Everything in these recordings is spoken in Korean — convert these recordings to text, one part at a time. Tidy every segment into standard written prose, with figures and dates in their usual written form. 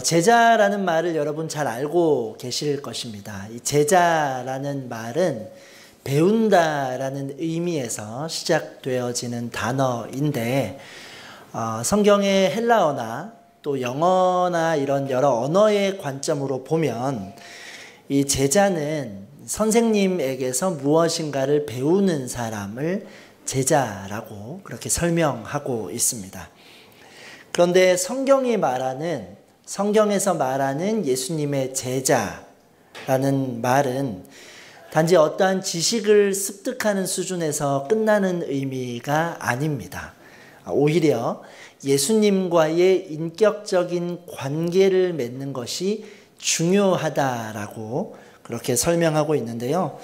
제자라는 말을 여러분 잘 알고 계실 것입니다. 이 제자라는 말은 배운다라는 의미에서 시작되어지는 단어인데 성경의 헬라어나 또 영어나 이런 여러 언어의 관점으로 보면 이 제자는 선생님에게서 무엇인가를 배우는 사람을 제자라고 그렇게 설명하고 있습니다. 그런데 성경에서 말하는 예수님의 제자라는 말은 단지 어떠한 지식을 습득하는 수준에서 끝나는 의미가 아닙니다. 오히려 예수님과의 인격적인 관계를 맺는 것이 중요하다라고 그렇게 설명하고 있는데요.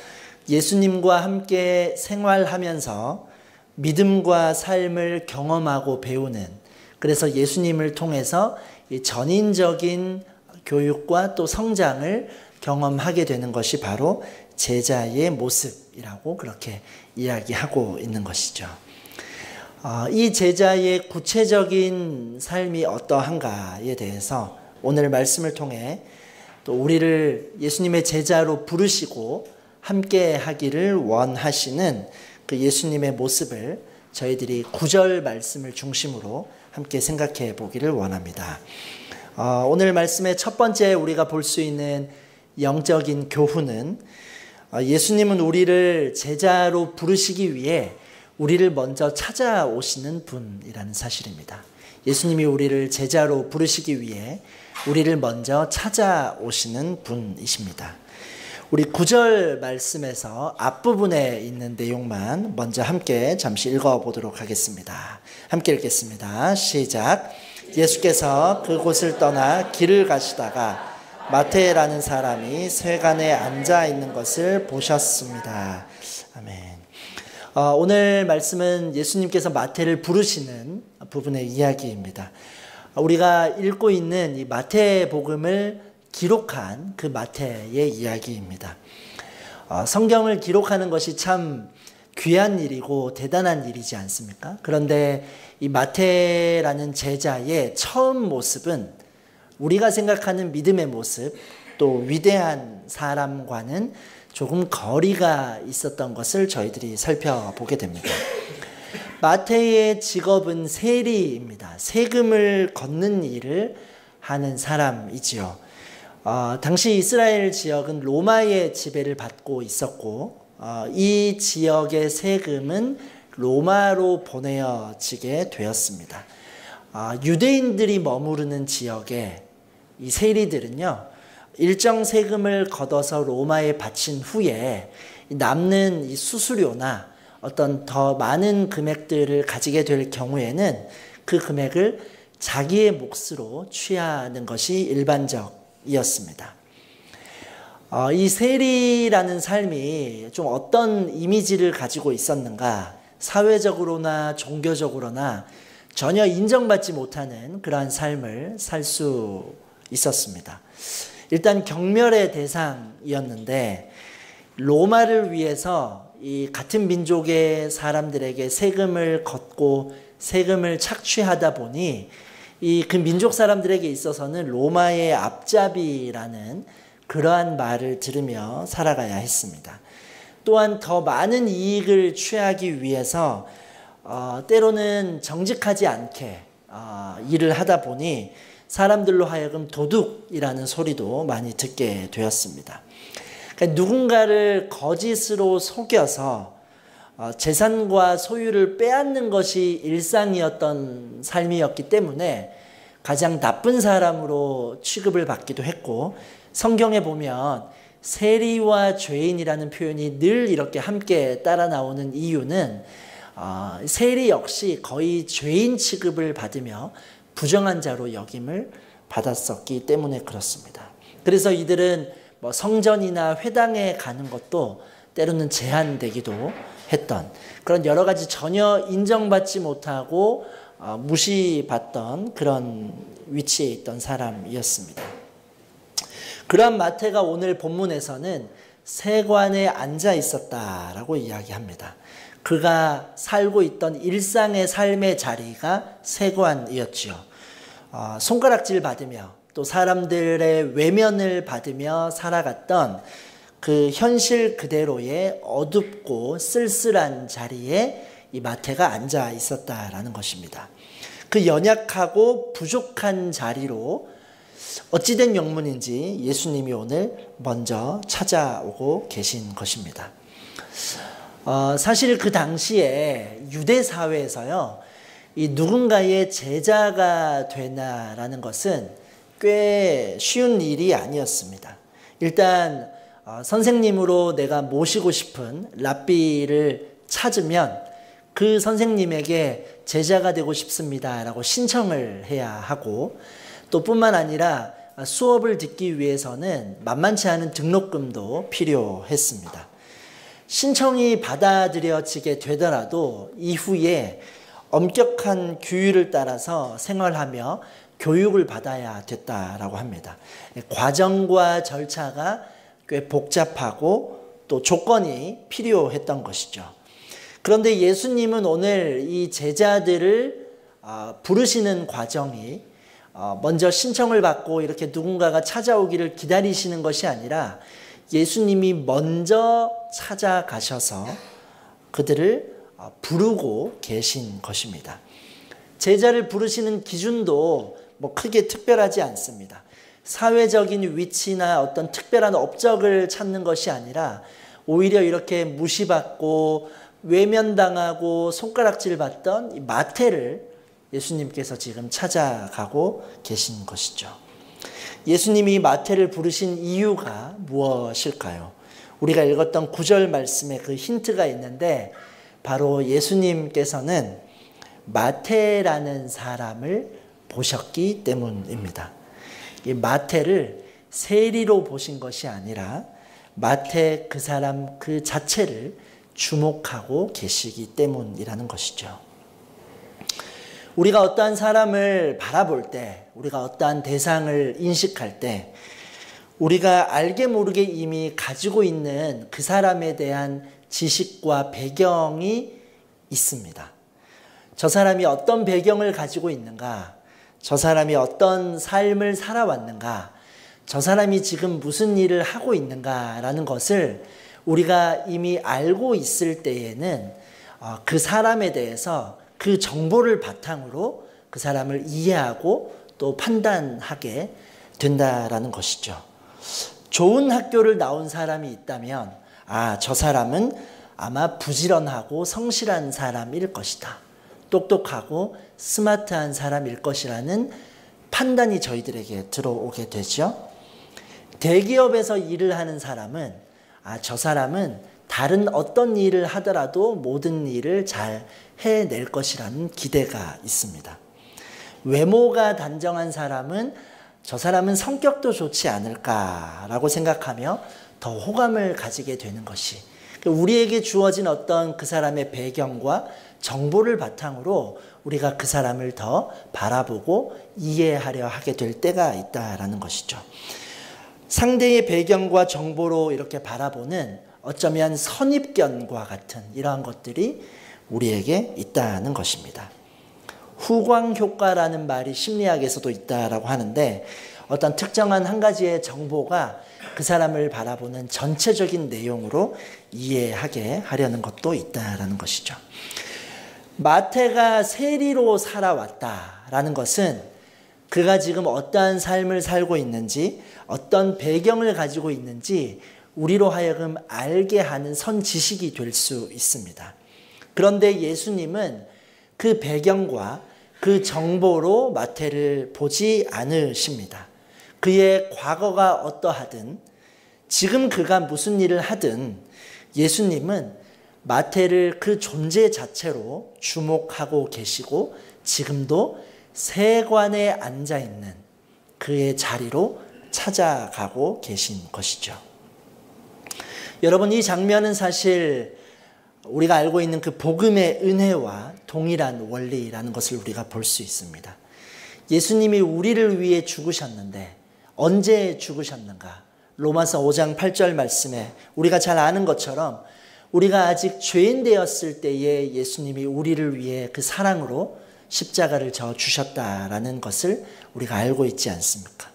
예수님과 함께 생활하면서 믿음과 삶을 경험하고 배우는, 그래서 예수님을 통해서 전인적인 교육과 또 성장을 경험하게 되는 것이 바로 제자의 모습이라고 그렇게 이야기하고 있는 것이죠. 이 제자의 구체적인 삶이 어떠한가에 대해서 오늘 말씀을 통해 또 우리를 예수님의 제자로 부르시고 함께 하기를 원하시는 그 예수님의 모습을 저희들이 9절 말씀을 중심으로 함께 생각해 보기를 원합니다. 오늘 말씀의 첫 번째 우리가 볼 수 있는 영적인 교훈은 예수님은 우리를 제자로 부르시기 위해 우리를 먼저 찾아오시는 분이라는 사실입니다. 예수님이 우리를 제자로 부르시기 위해 우리를 먼저 찾아오시는 분이십니다. 우리 9절 말씀에서 앞부분에 있는 내용만 먼저 함께 잠시 읽어보도록 하겠습니다. 함께 읽겠습니다. 시작. 예수께서 그곳을 떠나 길을 가시다가 마태라는 사람이 세간에 앉아 있는 것을 보셨습니다. 아멘. 오늘 말씀은 예수님께서 마태를 부르시는 부분의 이야기입니다. 우리가 읽고 있는 이 마태복음을 기록한 그 마태의 이야기입니다. 성경을 기록하는 것이 참 귀한 일이고 대단한 일이지 않습니까? 그런데 이 마태라는 제자의 처음 모습은 우리가 생각하는 믿음의 모습, 또 위대한 사람과는 조금 거리가 있었던 것을 저희들이 살펴보게 됩니다. 마태의 직업은 세리입니다. 세금을 걷는 일을 하는 사람이지요. 당시 이스라엘 지역은 로마의 지배를 받고 있었고 이 지역의 세금은 로마로 보내어지게 되었습니다. 유대인들이 머무르는 지역에 이 세리들은요, 일정 세금을 걷어서 로마에 바친 후에 남는 이 수수료나 어떤 더 많은 금액들을 가지게 될 경우에는 그 금액을 자기의 몫으로 취하는 것이 일반적이었습니다. 이 세리라는 삶이 좀 어떤 이미지를 가지고 있었는가, 사회적으로나 종교적으로나 전혀 인정받지 못하는 그러한 삶을 살 수 있었습니다. 일단 경멸의 대상이었는데 로마를 위해서 이 같은 민족의 사람들에게 세금을 걷고 세금을 착취하다 보니 그 민족 사람들에게 있어서는 로마의 앞잡이라는 그러한 말을 들으며 살아가야 했습니다. 또한 더 많은 이익을 취하기 위해서 때로는 정직하지 않게 일을 하다 보니 사람들로 하여금 도둑이라는 소리도 많이 듣게 되었습니다. 그러니까 누군가를 거짓으로 속여서 재산과 소유를 빼앗는 것이 일상이었던 삶이었기 때문에 가장 나쁜 사람으로 취급을 받기도 했고, 성경에 보면 세리와 죄인이라는 표현이 늘 이렇게 함께 따라 나오는 이유는 세리 역시 거의 죄인 취급을 받으며 부정한 자로 여김을 받았었기 때문에 그렇습니다. 그래서 이들은 성전이나 회당에 가는 것도 때로는 제한되기도 했던 그런 여러 가지 전혀 인정받지 못하고 무시받던 그런 위치에 있던 사람이었습니다. 그러한 마태가 오늘 본문에서는 세관에 앉아 있었다라고 이야기합니다. 그가 살고 있던 일상의 삶의 자리가 세관이었지요. 손가락질 받으며 또 사람들의 외면을 받으며 살아갔던 그 현실 그대로의 어둡고 쓸쓸한 자리에 이 마태가 앉아 있었다라는 것입니다. 그 연약하고 부족한 자리로 어찌된 명문인지 예수님이 오늘 먼저 찾아오고 계신 것입니다. 사실 그 당시에 유대 사회에서요, 이 누군가의 제자가 되나라는 것은 꽤 쉬운 일이 아니었습니다. 일단 선생님으로 내가 모시고 싶은 랍비를 찾으면 그 선생님에게 제자가 되고 싶습니다라고 신청을 해야 하고, 또 뿐만 아니라 수업을 듣기 위해서는 만만치 않은 등록금도 필요했습니다. 신청이 받아들여지게 되더라도 이후에 엄격한 규율을 따라서 생활하며 교육을 받아야 됐다라고 합니다. 과정과 절차가 꽤 복잡하고 또 조건이 필요했던 것이죠. 그런데 예수님은 오늘 이 제자들을 부르시는 과정이 먼저 신청을 받고 이렇게 누군가가 찾아오기를 기다리시는 것이 아니라 예수님이 먼저 찾아가셔서 그들을 부르고 계신 것입니다. 제자를 부르시는 기준도 뭐 크게 특별하지 않습니다. 사회적인 위치나 어떤 특별한 업적을 찾는 것이 아니라 오히려 이렇게 무시받고 외면당하고 손가락질 받던 이 마태를 예수님께서 지금 찾아가고 계신 것이죠. 예수님이 마태를 부르신 이유가 무엇일까요? 우리가 읽었던 9절 말씀에 그 힌트가 있는데, 바로 예수님께서는 마태라는 사람을 보셨기 때문입니다. 이 마태를 세리로 보신 것이 아니라 마태 그 사람 그 자체를 주목하고 계시기 때문이라는 것이죠. 우리가 어떠한 사람을 바라볼 때, 우리가 어떠한 대상을 인식할 때, 우리가 알게 모르게 이미 가지고 있는 그 사람에 대한 지식과 배경이 있습니다. 저 사람이 어떤 배경을 가지고 있는가, 저 사람이 어떤 삶을 살아왔는가, 저 사람이 지금 무슨 일을 하고 있는가라는 것을 우리가 이미 알고 있을 때에는 그 사람에 대해서 그 정보를 바탕으로 그 사람을 이해하고 또 판단하게 된다라는 것이죠. 좋은 학교를 나온 사람이 있다면 저 사람은 아마 부지런하고 성실한 사람일 것이다, 똑똑하고 스마트한 사람일 것이라는 판단이 저희들에게 들어오게 되죠. 대기업에서 일을 하는 사람은 저 사람은 다른 어떤 일을 하더라도 모든 일을 잘 해낼 것이라는 기대가 있습니다. 외모가 단정한 사람은 저 사람은 성격도 좋지 않을까라고 생각하며 더 호감을 가지게 되는 것이, 우리에게 주어진 어떤 그 사람의 배경과 정보를 바탕으로 우리가 그 사람을 더 바라보고 이해하려 하게 될 때가 있다라는 것이죠. 상대의 배경과 정보로 이렇게 바라보는 어쩌면 선입견과 같은 이러한 것들이 우리에게 있다는 것입니다. 후광 효과라는 말이 심리학에서도 있다라고 하는데, 어떤 특정한 한 가지의 정보가 그 사람을 바라보는 전체적인 내용으로 이해하게 하려는 것도 있다라는 것이죠. 마태가 세리로 살아왔다라는 것은 그가 지금 어떠한 삶을 살고 있는지, 어떤 배경을 가지고 있는지 우리로 하여금 알게 하는 선지식이 될 수 있습니다. 그런데 예수님은 그 배경과 그 정보로 마태를 보지 않으십니다. 그의 과거가 어떠하든 지금 그가 무슨 일을 하든 예수님은 마태를 그 존재 자체로 주목하고 계시고 지금도 세관에 앉아있는 그의 자리로 찾아가고 계신 것이죠. 여러분, 이 장면은 사실 우리가 알고 있는 그 복음의 은혜와 동일한 원리라는 것을 우리가 볼 수 있습니다. 예수님이 우리를 위해 죽으셨는데 언제 죽으셨는가? 로마서 5장 8절 말씀에 우리가 잘 아는 것처럼 우리가 아직 죄인 되었을 때에 예수님이 우리를 위해 그 사랑으로 십자가를 져 주셨다라는 것을 우리가 알고 있지 않습니까?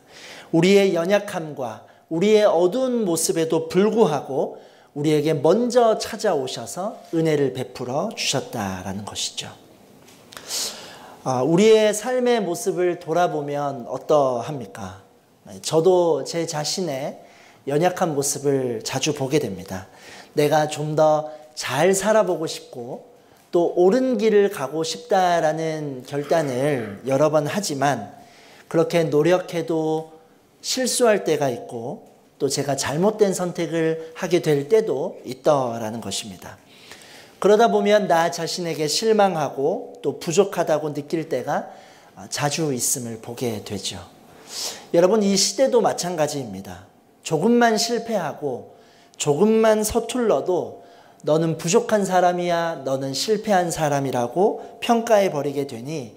우리의 연약함과 우리의 어두운 모습에도 불구하고 우리에게 먼저 찾아오셔서 은혜를 베풀어 주셨다라는 것이죠. 우리의 삶의 모습을 돌아보면 어떠합니까? 저도 제 자신의 연약한 모습을 자주 보게 됩니다. 내가 좀 더 잘 살아보고 싶고 또 옳은 길을 가고 싶다라는 결단을 여러 번 하지만 그렇게 노력해도 실수할 때가 있고 또 제가 잘못된 선택을 하게 될 때도 있다라는 것입니다. 그러다 보면 나 자신에게 실망하고 또 부족하다고 느낄 때가 자주 있음을 보게 되죠. 여러분, 이 시대도 마찬가지입니다. 조금만 실패하고 조금만 서툴러도 너는 부족한 사람이야, 너는 실패한 사람이라고 평가해 버리게 되니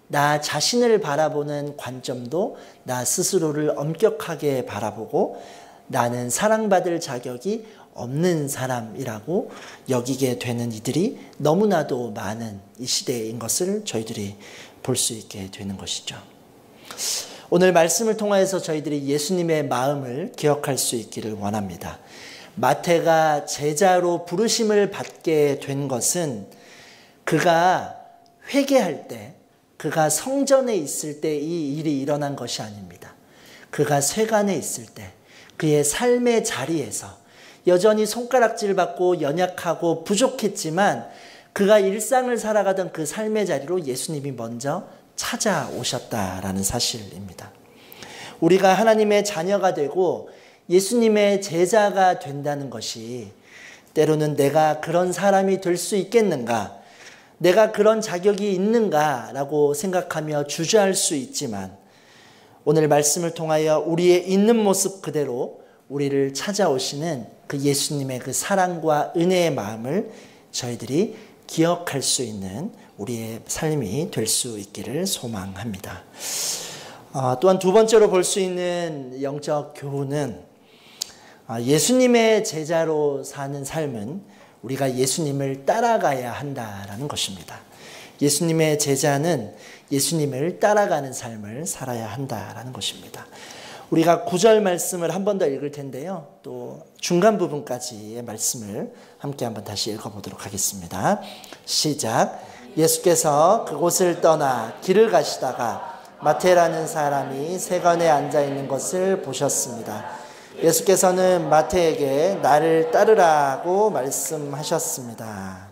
나 자신을 바라보는 관점도 나 스스로를 엄격하게 바라보고 나는 사랑받을 자격이 없는 사람이라고 여기게 되는 이들이 너무나도 많은 이 시대인 것을 저희들이 볼 수 있게 되는 것이죠. 오늘 말씀을 통하여서 저희들이 예수님의 마음을 기억할 수 있기를 원합니다. 마태가 제자로 부르심을 받게 된 것은 그가 회개할 때, 그가 성전에 있을 때 이 일이 일어난 것이 아닙니다. 그가 세간에 있을 때 그의 삶의 자리에서 여전히 손가락질 받고 연약하고 부족했지만 그가 일상을 살아가던 그 삶의 자리로 예수님이 먼저 찾아오셨다라는 사실입니다. 우리가 하나님의 자녀가 되고 예수님의 제자가 된다는 것이 때로는 내가 그런 사람이 될 수 있겠는가, 내가 그런 자격이 있는가라고 생각하며 주저할 수 있지만 오늘 말씀을 통하여 우리의 있는 모습 그대로 우리를 찾아오시는 그 예수님의 그 사랑과 은혜의 마음을 저희들이 기억할 수 있는 우리의 삶이 될 수 있기를 소망합니다. 또한 두 번째로 볼 수 있는 영적 교훈은 예수님의 제자로 사는 삶은 우리가 예수님을 따라가야 한다라는 것입니다. 예수님의 제자는 예수님을 따라가는 삶을 살아야 한다라는 것입니다. 우리가 9절 말씀을 한 번 더 읽을 텐데요. 또 중간 부분까지의 말씀을 함께 한번 다시 읽어보도록 하겠습니다. 시작. 예수께서 그곳을 떠나 길을 가시다가 마태라는 사람이 세간에 앉아 있는 것을 보셨습니다. 예수께서는 마태에게 나를 따르라고 말씀하셨습니다.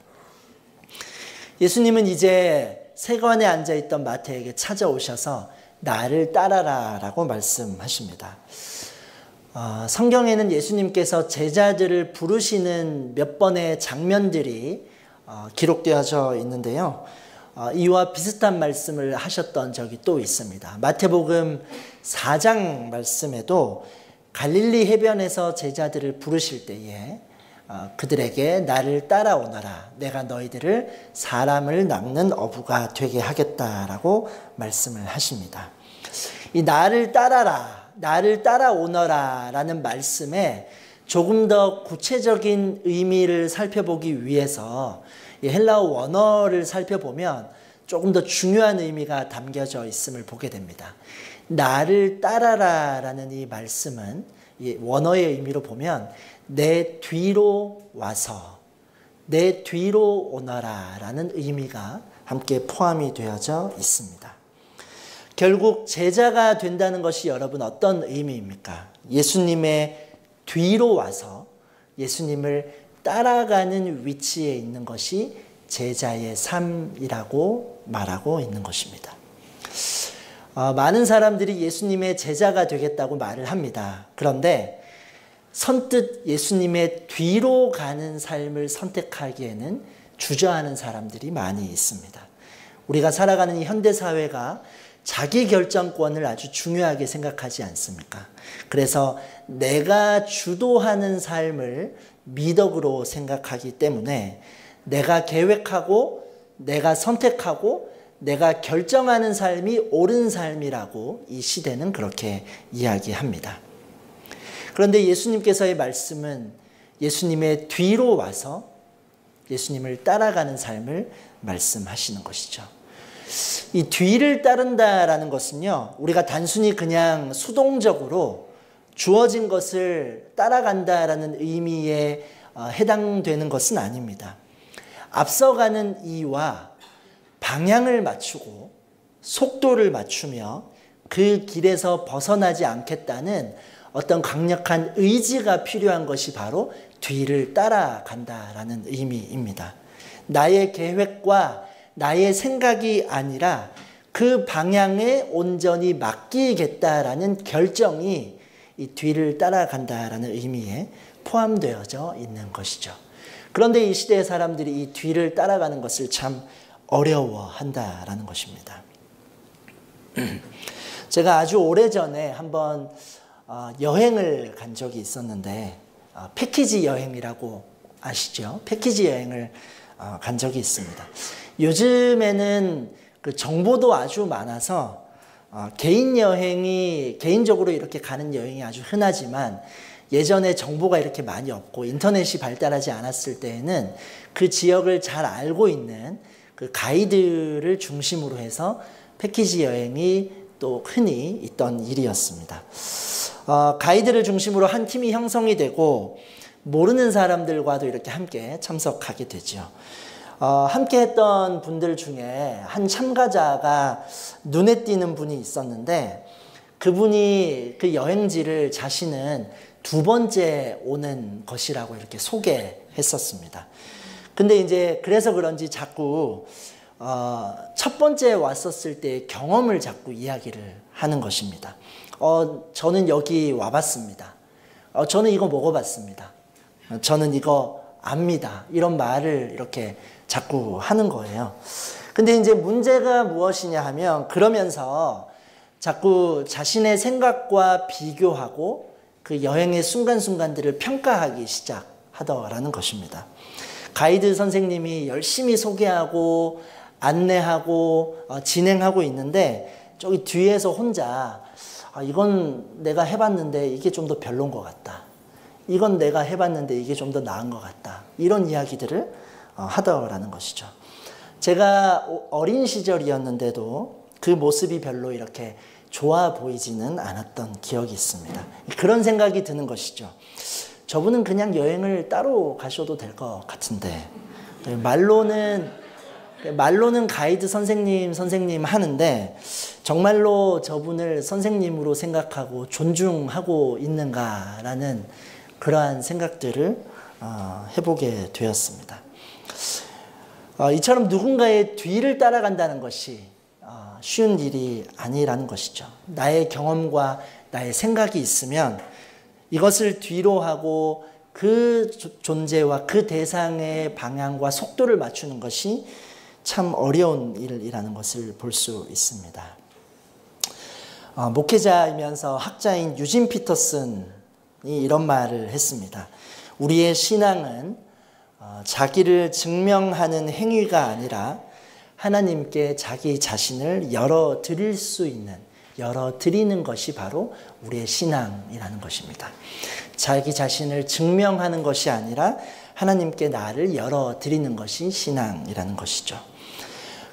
예수님은 이제 세관에 앉아있던 마태에게 찾아오셔서 나를 따라라 라고 말씀하십니다. 성경에는 예수님께서 제자들을 부르시는 몇 번의 장면들이 기록되어져 있는데요. 이와 비슷한 말씀을 하셨던 적이 또 있습니다. 마태복음 4장 말씀에도 갈릴리 해변에서 제자들을 부르실 때에 그들에게 나를 따라오너라, 내가 너희들을 사람을 낚는 어부가 되게 하겠다라고 말씀을 하십니다. 이 나를 따라라, 나를 따라오너라 라는 말씀에 조금 더 구체적인 의미를 살펴보기 위해서 이 헬라어 원어를 살펴보면 조금 더 중요한 의미가 담겨져 있음을 보게 됩니다. 나를 따라라 라는 이 말씀은 이 원어의 의미로 보면 내 뒤로 와서, 내 뒤로 오너라 라는 의미가 함께 포함이 되어져 있습니다. 결국 제자가 된다는 것이 여러분 어떤 의미입니까? 예수님의 뒤로 와서 예수님을 따라가는 위치에 있는 것이 제자의 삶이라고 말하고 있는 것입니다. 많은 사람들이 예수님의 제자가 되겠다고 말을 합니다. 그런데 선뜻 예수님의 뒤로 가는 삶을 선택하기에는 주저하는 사람들이 많이 있습니다. 우리가 살아가는 이 현대사회가 자기 결정권을 아주 중요하게 생각하지 않습니까? 그래서 내가 주도하는 삶을 미덕으로 생각하기 때문에 내가 계획하고 내가 선택하고 내가 결정하는 삶이 옳은 삶이라고 이 시대는 그렇게 이야기합니다. 그런데 예수님께서의 말씀은 예수님의 뒤로 와서 예수님을 따라가는 삶을 말씀하시는 것이죠. 이 뒤를 따른다라는 것은요, 우리가 단순히 그냥 수동적으로 주어진 것을 따라간다라는 의미에 해당되는 것은 아닙니다. 앞서가는 이와 방향을 맞추고 속도를 맞추며 그 길에서 벗어나지 않겠다는 어떤 강력한 의지가 필요한 것이 바로 뒤를 따라간다라는 의미입니다. 나의 계획과 나의 생각이 아니라 그 방향에 온전히 맡기겠다라는 결정이 이 뒤를 따라간다라는 의미에 포함되어져 있는 것이죠. 그런데 이 시대의 사람들이 이 뒤를 따라가는 것을 참 어려워한다라는 것입니다. 제가 아주 오래전에 한번 여행을 간 적이 있었는데, 패키지 여행이라고 아시죠? 패키지 여행을 간 적이 있습니다. 요즘에는 그 정보도 아주 많아서 개인 여행이, 개인적으로 이렇게 가는 여행이 아주 흔하지만, 예전에 정보가 이렇게 많이 없고 인터넷이 발달하지 않았을 때에는 그 지역을 잘 알고 있는 그 가이드를 중심으로 해서 패키지 여행이 또 흔히 있던 일이었습니다. 가이드를 중심으로 한 팀이 형성이 되고 모르는 사람들과도 이렇게 함께 참석하게 되죠. 함께 했던 분들 중에 한 참가자가 눈에 띄는 분이 있었는데, 그분이 그 여행지를 자신은 2번째 오는 것이라고 이렇게 소개했었습니다. 근데 이제 그래서 그런지 자꾸 첫 번째 왔었을 때의 경험을 자꾸 이야기를 하는 것입니다. 저는 여기 와봤습니다. 저는 이거 먹어봤습니다. 저는 이거 압니다. 이런 말을 이렇게 자꾸 하는 거예요. 근데 이제 문제가 무엇이냐 하면, 그러면서 자꾸 자신의 생각과 비교하고 그 여행의 순간순간들을 평가하기 시작하더라는 것입니다. 가이드 선생님이 열심히 소개하고 안내하고 진행하고 있는데, 저기 뒤에서 혼자 이건 내가 해봤는데 이게 좀 더 별론 것 같다. 이건 내가 해봤는데 이게 좀 더 나은 것 같다. 이런 이야기들을 하더라는 것이죠. 제가 어린 시절이었는데도 그 모습이 별로 이렇게 좋아 보이지는 않았던 기억이 있습니다. 그런 생각이 드는 것이죠. 저분은 그냥 여행을 따로 가셔도 될 것 같은데, 말로는 가이드 선생님 하는데 정말로 저분을 선생님으로 생각하고 존중하고 있는가라는 그러한 생각들을 해보게 되었습니다. 이처럼 누군가의 뒤를 따라간다는 것이 쉬운 일이 아니라는 것이죠. 나의 경험과 나의 생각이 있으면 이것을 뒤로 하고 그 존재와 그 대상의 방향과 속도를 맞추는 것이 참 어려운 일이라는 것을 볼 수 있습니다. 목회자이면서 학자인 유진 피터슨이 이런 말을 했습니다. 우리의 신앙은 자기를 증명하는 행위가 아니라 하나님께 자기 자신을 열어드릴 수 있는, 열어드리는 것이 바로 우리의 신앙이라는 것입니다. 자기 자신을 증명하는 것이 아니라 하나님께 나를 열어드리는 것이 신앙이라는 것이죠.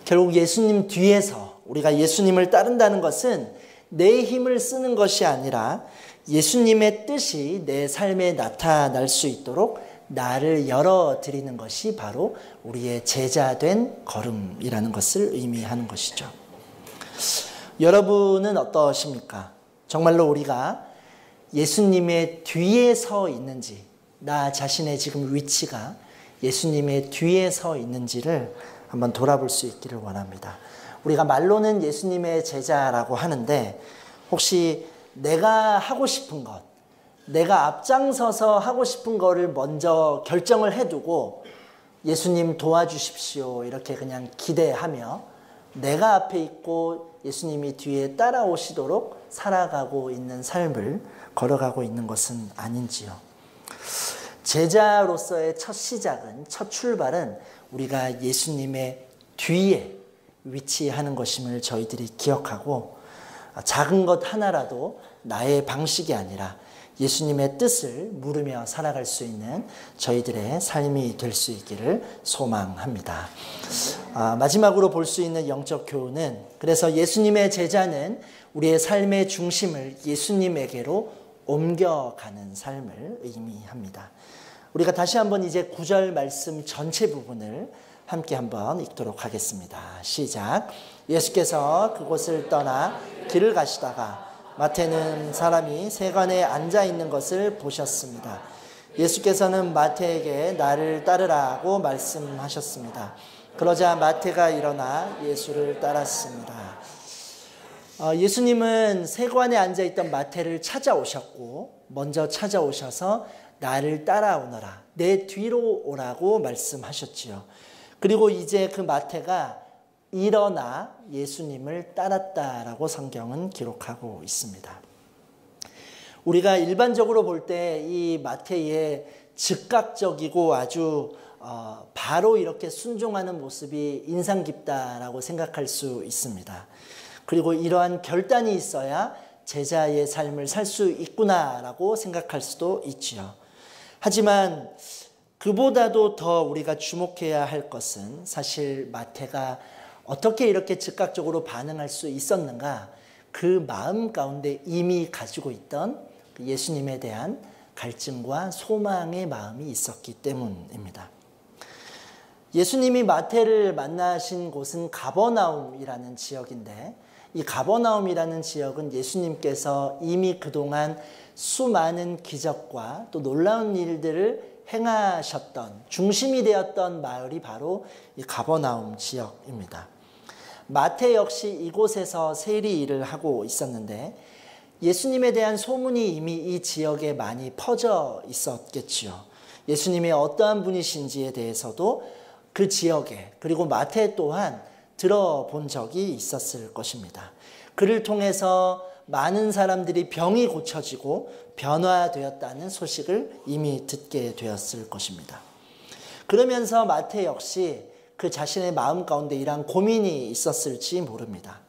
결국 예수님 뒤에서 우리가 예수님을 따른다는 것은 내 힘을 쓰는 것이 아니라 예수님의 뜻이 내 삶에 나타날 수 있도록 나를 열어드리는 것이 바로 우리의 제자된 걸음이라는 것을 의미하는 것이죠. 여러분은 어떠십니까? 정말로 우리가 예수님의 뒤에 서 있는지, 나 자신의 지금 위치가 예수님의 뒤에 서 있는지를 한번 돌아볼 수 있기를 원합니다. 우리가 말로는 예수님의 제자라고 하는데, 혹시 내가 하고 싶은 것, 내가 앞장서서 하고 싶은 거를 먼저 결정을 해두고 예수님 도와주십시오 이렇게 그냥 기대하며 내가 앞에 있고 예수님이 뒤에 따라오시도록 살아가고 있는 삶을 걸어가고 있는 것은 아닌지요. 제자로서의 첫 시작은, 첫 출발은 우리가 예수님의 뒤에 위치하는 것임을 저희들이 기억하고, 작은 것 하나라도 나의 방식이 아니라 예수님의 뜻을 물으며 살아갈 수 있는 저희들의 삶이 될 수 있기를 소망합니다. 마지막으로 볼 수 있는 영적 교훈은, 그래서 예수님의 제자는 우리의 삶의 중심을 예수님에게로 옮겨가는 삶을 의미합니다. 우리가 다시 한번 이제 9절 말씀 전체 부분을 함께 한번 읽도록 하겠습니다. 시작. 예수께서 그곳을 떠나 길을 가시다가 마태는 사람이 세관에 앉아 있는 것을 보셨습니다. 예수께서는 마태에게 나를 따르라고 말씀하셨습니다. 그러자 마태가 일어나 예수를 따랐습니다. 예수님은 세관에 앉아있던 마태를 찾아오셨고, 먼저 찾아오셔서 나를 따라오너라, 내 뒤로 오라고 말씀하셨지요. 그리고 이제 그 마태가 일어나 예수님을 따랐다라고 성경은 기록하고 있습니다. 우리가 일반적으로 볼 때 이 마태의 즉각적이고 아주 바로 이렇게 순종하는 모습이 인상 깊다라고 생각할 수 있습니다. 그리고 이러한 결단이 있어야 제자의 삶을 살 수 있구나라고 생각할 수도 있지요. 하지만 그보다도 더 우리가 주목해야 할 것은, 사실 마태가 어떻게 이렇게 즉각적으로 반응할 수 있었는가, 그 마음 가운데 이미 가지고 있던 예수님에 대한 갈증과 소망의 마음이 있었기 때문입니다. 예수님이 마태를 만나신 곳은 가버나움이라는 지역인데, 이 가버나움이라는 지역은 예수님께서 이미 그동안 수많은 기적과 또 놀라운 일들을 행하셨던, 중심이 되었던 마을이 바로 이 가버나움 지역입니다. 마태 역시 이곳에서 세리 일을 하고 있었는데, 예수님에 대한 소문이 이미 이 지역에 많이 퍼져 있었겠지요. 예수님이 어떠한 분이신지에 대해서도 그 지역에, 그리고 마태 또한 들어본 적이 있었을 것입니다. 그를 통해서 많은 사람들이 병이 고쳐지고 변화되었다는 소식을 이미 듣게 되었을 것입니다. 그러면서 마태 역시 그 자신의 마음 가운데 이러한 고민이 있었을지 모릅니다.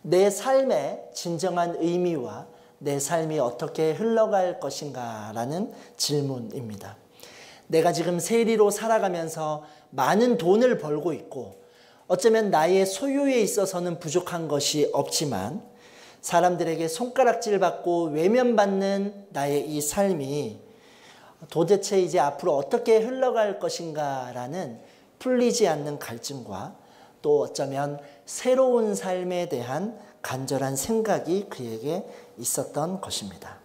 내 삶의 진정한 의미와 내 삶이 어떻게 흘러갈 것인가라는 질문입니다. 내가 지금 세리로 살아가면서 많은 돈을 벌고 있고, 어쩌면 나의 소유에 있어서는 부족한 것이 없지만, 사람들에게 손가락질 받고 외면받는 나의 이 삶이 도대체 이제 앞으로 어떻게 흘러갈 것인가라는 풀리지 않는 갈증과, 또 어쩌면 새로운 삶에 대한 간절한 생각이 그에게 있었던 것입니다.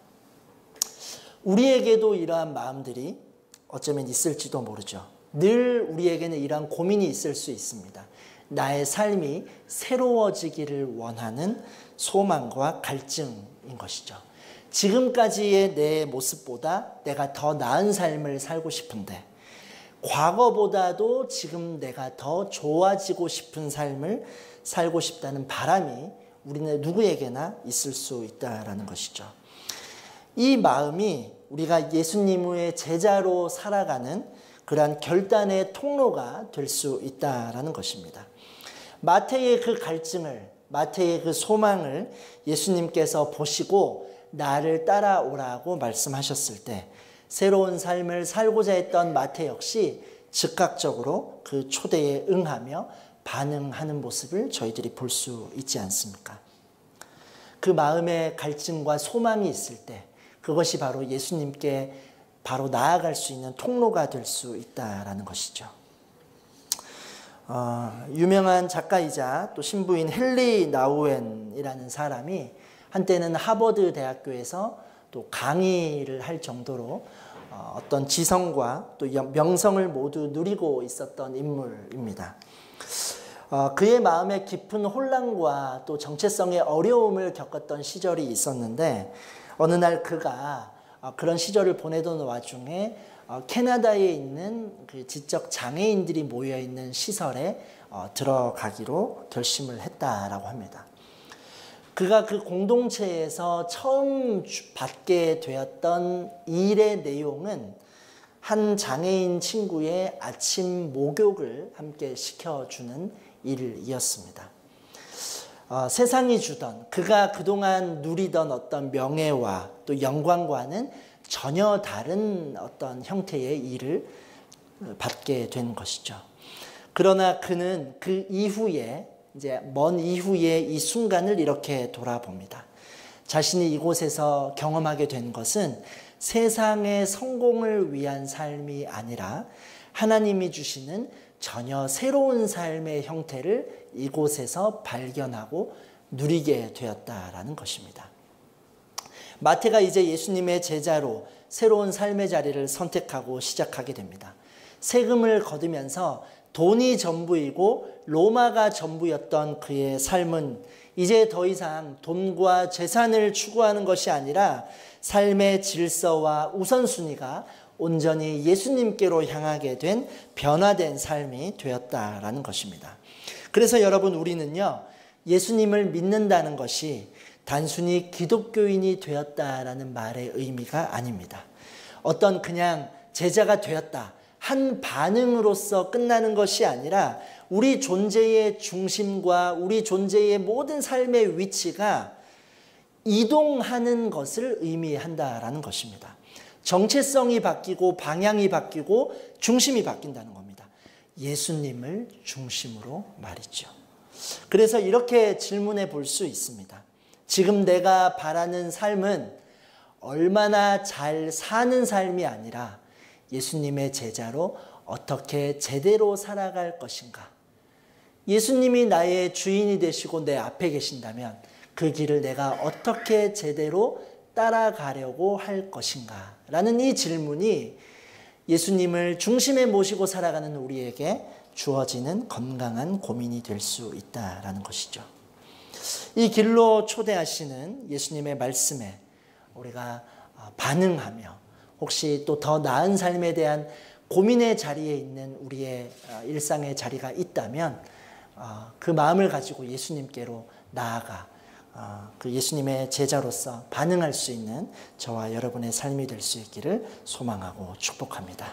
우리에게도 이러한 마음들이 어쩌면 있을지도 모르죠. 늘 우리에게는 이러한 고민이 있을 수 있습니다. 나의 삶이 새로워지기를 원하는 소망과 갈증인 것이죠. 지금까지의 내 모습보다 내가 더 나은 삶을 살고 싶은데, 과거보다도 지금 내가 더 좋아지고 싶은 삶을 살고 싶다는 바람이 우리는 누구에게나 있을 수 있다는 것이죠. 이 마음이 우리가 예수님의 제자로 살아가는 그러한 결단의 통로가 될 수 있다는 것입니다. 마태의 그 갈증을, 마태의 그 소망을 예수님께서 보시고 나를 따라오라고 말씀하셨을 때, 새로운 삶을 살고자 했던 마태 역시 즉각적으로 그 초대에 응하며 반응하는 모습을 저희들이 볼 수 있지 않습니까? 그 마음에 갈증과 소망이 있을 때, 그것이 바로 예수님께 바로 나아갈 수 있는 통로가 될 수 있다는 것이죠. 유명한 작가이자 또 신부인 헨리 나우엔이라는 사람이 한때는 하버드 대학교에서 또 강의를 할 정도로 어떤 지성과 또 명성을 모두 누리고 있었던 인물입니다. 그의 마음에 깊은 혼란과 또 정체성의 어려움을 겪었던 시절이 있었는데, 어느 날 그가 그런 시절을 보내던 와중에 캐나다에 있는 그 지적 장애인들이 모여있는 시설에 들어가기로 결심을 했다라고 합니다. 그가 그 공동체에서 처음 받게 되었던 일의 내용은 한 장애인 친구의 아침 목욕을 함께 시켜주는 일이었습니다. 세상이 주던 그가 그동안 누리던 어떤 명예와 또 영광과는 전혀 다른 어떤 형태의 일을 받게 된 것이죠. 그러나 그는 그 이후에 이제 먼 이후에 이 순간을 이렇게 돌아봅니다. 자신이 이곳에서 경험하게 된 것은 세상의 성공을 위한 삶이 아니라 하나님이 주시는 전혀 새로운 삶의 형태를 이곳에서 발견하고 누리게 되었다라는 것입니다. 마태가 이제 예수님의 제자로 새로운 삶의 자리를 선택하고 시작하게 됩니다. 세금을 거두면서 돈이 전부이고 로마가 전부였던 그의 삶은 이제 더 이상 돈과 재산을 추구하는 것이 아니라 삶의 질서와 우선순위가 온전히 예수님께로 향하게 된 변화된 삶이 되었다라는 것입니다. 그래서 여러분, 우리는요, 예수님을 믿는다는 것이 단순히 기독교인이 되었다라는 말의 의미가 아닙니다. 어떤 그냥 제자가 되었다, 한 반응으로서 끝나는 것이 아니라 우리 존재의 중심과 우리 존재의 모든 삶의 위치가 이동하는 것을 의미한다라는 것입니다. 정체성이 바뀌고 방향이 바뀌고 중심이 바뀐다는 겁니다. 예수님을 중심으로 말이죠. 그래서 이렇게 질문해 볼 수 있습니다. 지금 내가 바라는 삶은 얼마나 잘 사는 삶이 아니라 예수님의 제자로 어떻게 제대로 살아갈 것인가. 예수님이 나의 주인이 되시고 내 앞에 계신다면 그 길을 내가 어떻게 제대로 따라가려고 할 것인가 라는 이 질문이 예수님을 중심에 모시고 살아가는 우리에게 주어지는 건강한 고민이 될 수 있다라는 것이죠. 이 길로 초대하시는 예수님의 말씀에 우리가 반응하며 혹시 또 더 나은 삶에 대한 고민의 자리에 있는 우리의 일상의 자리가 있다면 그 마음을 가지고 예수님께로 나아가 그 예수님의 제자로서 반응할 수 있는 저와 여러분의 삶이 될 수 있기를 소망하고 축복합니다.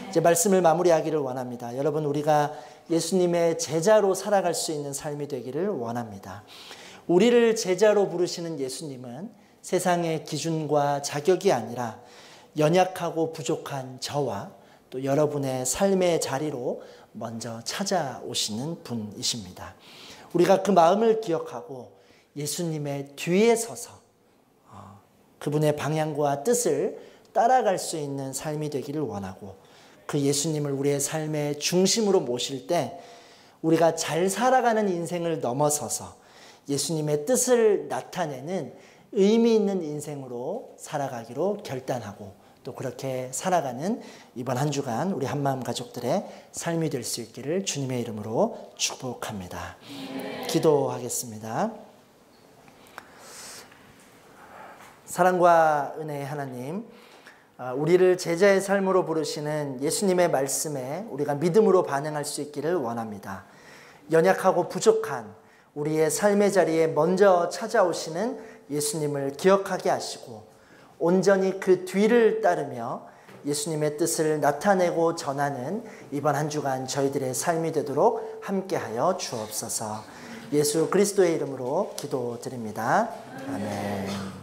이제 말씀을 마무리하기를 원합니다. 여러분, 우리가 예수님의 제자로 살아갈 수 있는 삶이 되기를 원합니다. 우리를 제자로 부르시는 예수님은 세상의 기준과 자격이 아니라 연약하고 부족한 저와 또 여러분의 삶의 자리로 먼저 찾아오시는 분이십니다. 우리가 그 마음을 기억하고 예수님의 뒤에 서서 그분의 방향과 뜻을 따라갈 수 있는 삶이 되기를 원하고, 그 예수님을 우리의 삶의 중심으로 모실 때 우리가 잘 살아가는 인생을 넘어서서 예수님의 뜻을 나타내는 의미 있는 인생으로 살아가기로 결단하고 또 그렇게 살아가는 이번 한 주간 우리 한마음 가족들의 삶이 될 수 있기를 주님의 이름으로 축복합니다. 기도하겠습니다. 사랑과 은혜의 하나님, 우리를 제자의 삶으로 부르시는 예수님의 말씀에 우리가 믿음으로 반응할 수 있기를 원합니다. 연약하고 부족한 우리의 삶의 자리에 먼저 찾아오시는 예수님을 기억하게 하시고 온전히 그 뒤를 따르며 예수님의 뜻을 나타내고 전하는 이번 한 주간 저희들의 삶이 되도록 함께하여 주옵소서. 예수 그리스도의 이름으로 기도드립니다. 아멘.